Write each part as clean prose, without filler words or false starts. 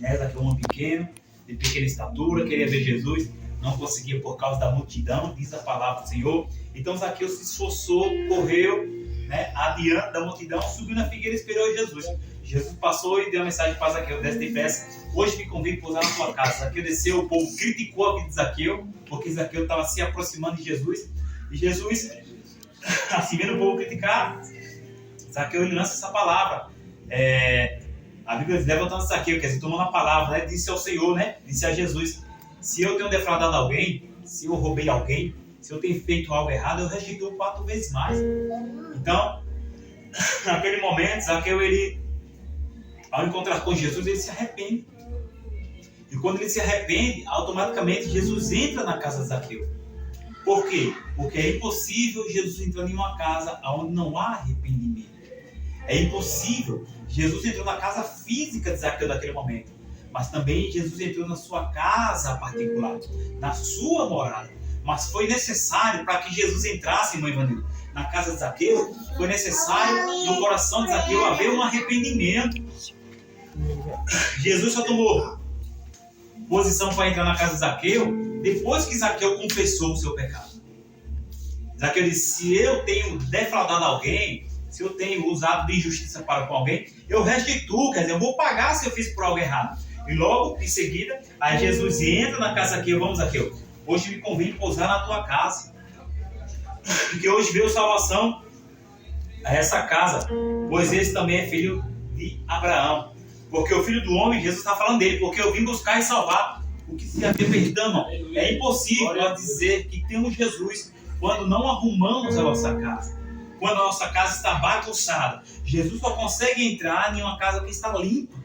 né? Zaqueu, um homem pequeno, de pequena estatura, queria ver Jesus, não conseguia por causa da multidão, diz a palavra do Senhor. Então Zaqueu se esforçou, correu, né, adiante da multidão, subiu na figueira e esperou Jesus. Jesus passou e deu a mensagem para Zaqueu: desce depressa, hoje me convido a pousar na tua casa. Zaqueu desceu, o povo criticou a vida de Zaqueu, porque Zaqueu estava se aproximando de Jesus. E Jesus, assim vendo o povo criticar, Zaqueu ele lança essa palavra. A Bíblia diz: levantando Zaqueu, quer dizer, tomando a palavra, né, disse ao Senhor, né, disse a Jesus: se eu tenho defraudado alguém, se eu roubei alguém, se eu tenho feito algo errado, eu restituo 4 vezes mais. Então, naquele momento, Zaqueu, ele, ao encontrar com Jesus, ele se arrepende. E quando ele se arrepende, automaticamente Jesus entra na casa de Zaqueu. Por quê? Porque é impossível Jesus entrar em uma casa onde não há arrependimento. É impossível. Jesus entrou na casa física de Zaqueu naquele momento. Mas também Jesus entrou na sua casa particular, na sua morada. Mas foi necessário, para que Jesus entrasse, irmão Ivanildo, na casa de Zaqueu, foi necessário no coração de Zaqueu haver um arrependimento. Jesus só tomou posição para entrar na casa de Zaqueu depois que Zaqueu confessou o seu pecado. Zaqueu disse: se eu tenho defraudado alguém, se eu tenho usado de injustiça para com alguém, eu restituo, quer dizer, eu vou pagar se eu fiz por algo errado. E logo em seguida, aí Jesus entra na casa de Zaqueu: vamos, Zaqueu, hoje me convido a pousar na tua casa, porque hoje veio salvação a essa casa, pois esse também é filho de Abraão. Porque o Filho do Homem, Jesus está falando dele, porque eu vim buscar e salvar o que se havia perdido, irmão. É impossível nós dizer que temos Jesus quando não arrumamos a nossa casa, quando a nossa casa está bagunçada. Jesus só consegue entrar em uma casa que está limpa.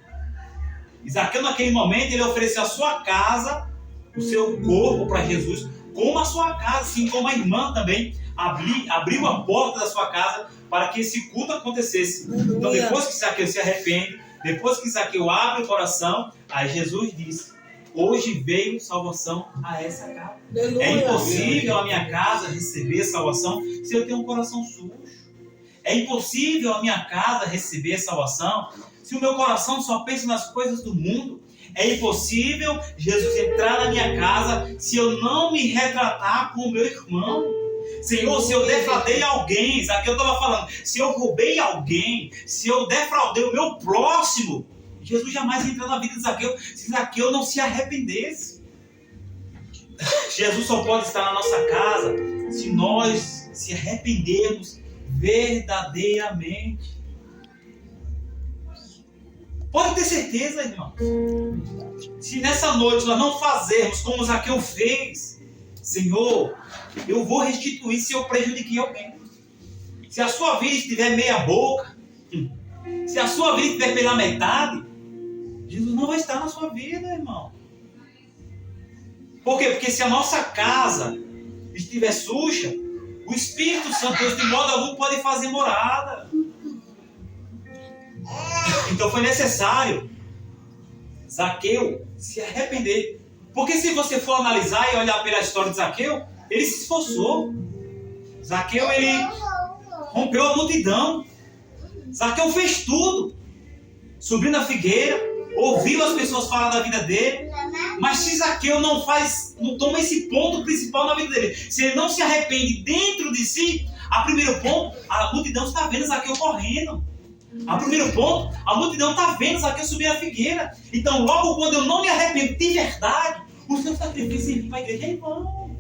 E Zaqueu, naquele momento, ele ofereceu a sua casa, o seu corpo para Jesus, como a sua casa, assim como a irmã também abriu a porta da sua casa para que esse culto acontecesse. Então, depois que Zaqueu se arrepende, depois que Zaqueu abre o coração, aí Jesus disse: hoje veio salvação a essa casa. Aleluia. É impossível a minha casa receber salvação se eu tenho um coração sujo. É impossível a minha casa receber salvação se o meu coração só pensa nas coisas do mundo. É impossível Jesus entrar na minha casa se eu não me retratar com o meu irmão. Senhor, se eu defraudei alguém, Zaqueu estava falando, se eu roubei alguém, se eu defraudei o meu próximo, Jesus jamais entrou na vida de Zaqueu se Zaqueu não se arrependesse. Jesus só pode estar na nossa casa se nós se arrependermos verdadeiramente. Pode ter certeza, irmão. Se nessa noite nós não fazermos como Zaqueu fez, Senhor, eu vou restituir se eu prejudiquei alguém. Se a sua vida estiver meia boca, se a sua vida estiver pela metade, Jesus não vai estar na sua vida, irmão. Por quê? Porque se a nossa casa estiver suja, o Espírito Santo Deus de modo algum pode fazer morada. Então foi necessário Zaqueu se arrepender. Porque se você for analisar e olhar pela história de Zaqueu, ele se esforçou. Zaqueu, ele rompeu a multidão. Zaqueu fez tudo. Subiu na figueira, ouviu as pessoas falar da vida dele. Mas se Zaqueu não toma esse ponto principal na vida dele, se ele não se arrepende dentro de si, a primeiro ponto, a multidão está vendo Zaqueu correndo. A primeiro ponto, a multidão está vendo Zaqueu subir a figueira. Então, logo quando eu não me arrependo de verdade, o seu sacrifício em vir para a igreja é vão.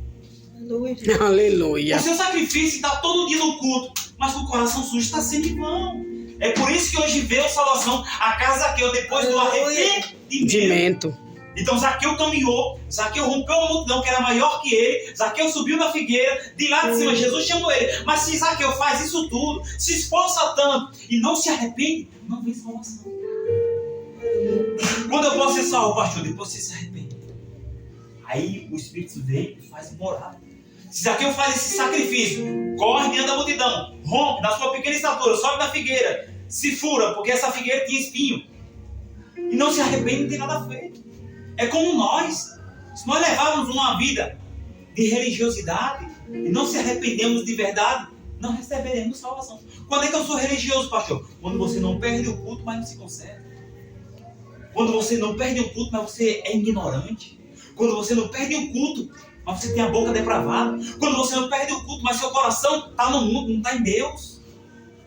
Aleluia. O seu sacrifício está todo dia no culto, mas com o coração sujo está sendo em vão. É por isso que hoje veio a salvação a casa de Zaqueu depois do arrependimento. Então Zaqueu caminhou, Zaqueu rompeu uma multidão que era maior que ele, Zaqueu subiu na figueira, de lá de cima Jesus chamou ele. Mas se Zaqueu faz isso tudo, se esforça tanto e não se arrepende, não vem salvação. Quando eu posso ser salvo, pastor? Depois você se arrepende. Aí o Espírito vem e faz morada. Se Zaqueu faz esse sacrifício, corre diante da multidão, rompe na sua pequena estatura, sobe na figueira, se fura, porque essa figueira tinha espinho, e não se arrepende, não tem nada feito. É como nós. Se nós levarmos uma vida de religiosidade e não se arrependemos de verdade, não receberemos salvação. Quando é que eu sou religioso, pastor? Quando você não perde o culto, mas não se conserta. Quando você não perde um culto, mas você é ignorante. Quando você não perde um culto, mas você tem a boca depravada. Quando você não perde um culto, mas seu coração está no mundo, não está em Deus.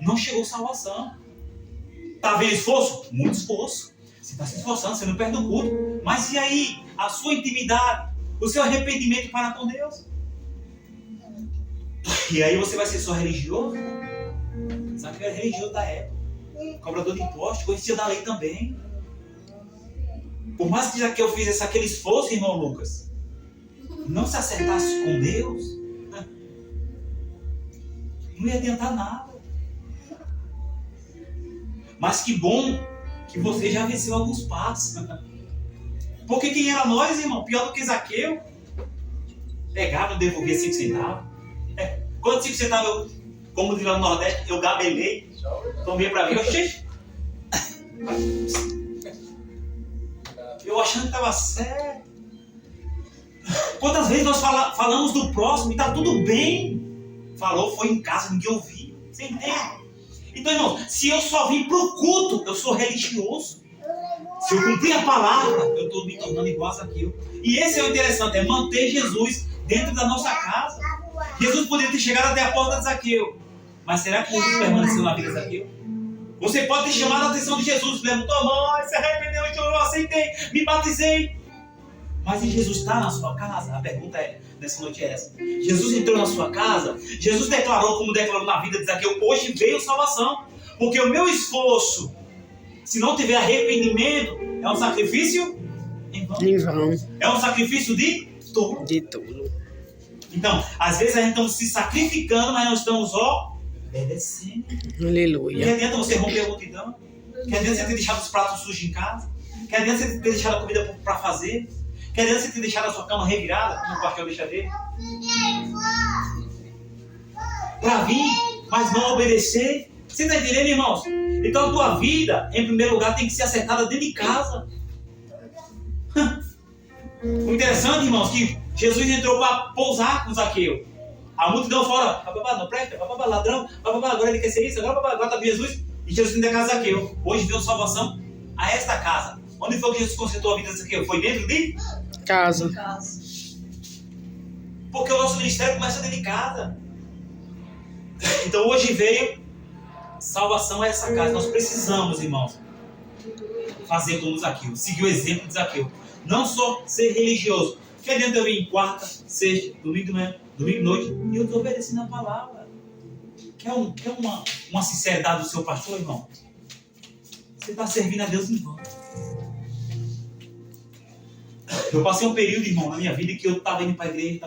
Não chegou salvação. Está vendo esforço? Muito esforço. Você está se esforçando, você não perde o culto. Mas e aí? A sua intimidade, o seu arrependimento para com Deus? E aí você vai ser só religioso? Sabe que era religioso da época. Cobrador de impostos, conhecia da lei também. Por mais que Zaqueu fizesse aquele esforço, irmão Lucas, não se acertasse com Deus, não ia adiantar nada. Mas que bom que você já venceu alguns passos. Porque quem era nós, irmão, pior do que Zaqueu, pegava e devolvia 5 centavos. Quantos 5 centavos eu, como diz lá no Nordeste, eu gabelei, tomei pra mim, eu achando que estava certo. Quantas vezes nós falamos do próximo e está tudo bem? Falou, foi em casa, ninguém ouviu. Você entende? Então, irmão, se eu só vim para o culto, eu sou religioso. Se eu cumprir a palavra, eu estou me tornando igual a Zaqueu. E esse é o interessante, é manter Jesus dentro da nossa casa. Jesus poderia ter chegado até a porta de Zaqueu. Mas será que Jesus permaneceu na vida de Zaqueu? Você pode ter chamado a atenção de Jesus, levantou a mão, se arrependeu, eu aceitei, me batizei. Mas e Jesus está na sua casa? A pergunta nessa noite é essa. Jesus entrou na sua casa, Jesus declarou, como declarou na vida de Zaqueu, hoje veio salvação. Porque o meu esforço, se não tiver arrependimento, é um sacrifício em vão. É um sacrifício de tolo. Então, às vezes a gente está se sacrificando, mas não estamos obedecendo. Aleluia. Que adianta você romper a multidão? Que adianta você ter deixado os pratos sujos em casa? Que adianta você ter deixado a comida para fazer? Que adianta você ter deixado a sua cama revirada, como o pastor deixa dele? Para vir, mas não obedecer? Você está entendendo, irmãos? Então a tua vida, em primeiro lugar, tem que ser acertada dentro de casa. O interessante, irmãos, que Jesus entrou para pousar com Zaqueu. A multidão fora, não presta, ladrão, agora ele quer ser isso, agora está com Jesus. E Jesus dentro da casa de Zaqueu. Hoje deu salvação a esta casa. Onde foi que Jesus consertou a vida de Zaqueu? Foi dentro de casa. Porque o nosso ministério começa dentro de casa. Então hoje veio salvação a essa casa. Nós precisamos, irmãos, fazer como Zaqueu, seguir o exemplo de Zaqueu. Não só ser religioso. Que adianta eu vir em quarta, sexta, domingo de manhã, domingo de noite, e eu estou obedecendo a palavra. Quer uma sinceridade do seu pastor, irmão? Você está servindo a Deus em vão. Eu passei um período, irmão, na minha vida que eu estava indo para a igreja,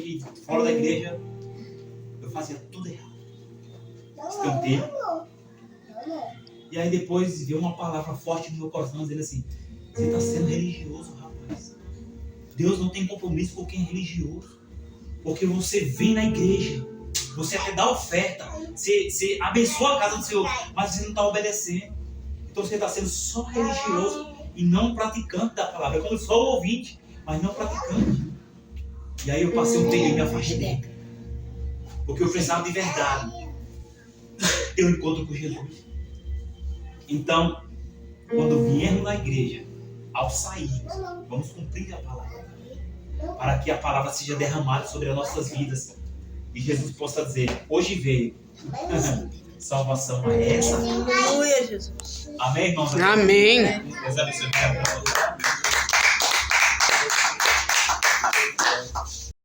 e fora da igreja, eu fazia tudo errado. Você tem um tempo. E aí depois veio uma palavra forte no meu coração, dizendo assim, você está sendo religioso, rapaz. Deus não tem compromisso com quem é religioso. Porque você vem na igreja, você até dá oferta, você abençoa a casa do Senhor, mas você não está obedecendo. Então você está sendo só religioso e não praticante da palavra. É como só o ouvinte, mas não praticante. E aí eu passei um período e me afastei. Porque eu precisava de verdade. Eu encontro com Jesus. Então, quando viermos na igreja, ao sair, vamos cumprir a palavra. Para que a palavra seja derramada sobre as nossas vidas. E Jesus possa dizer, hoje veio salvação a essa. Aleluia, Jesus. Amém, irmãos? Amém. Deus abençoe.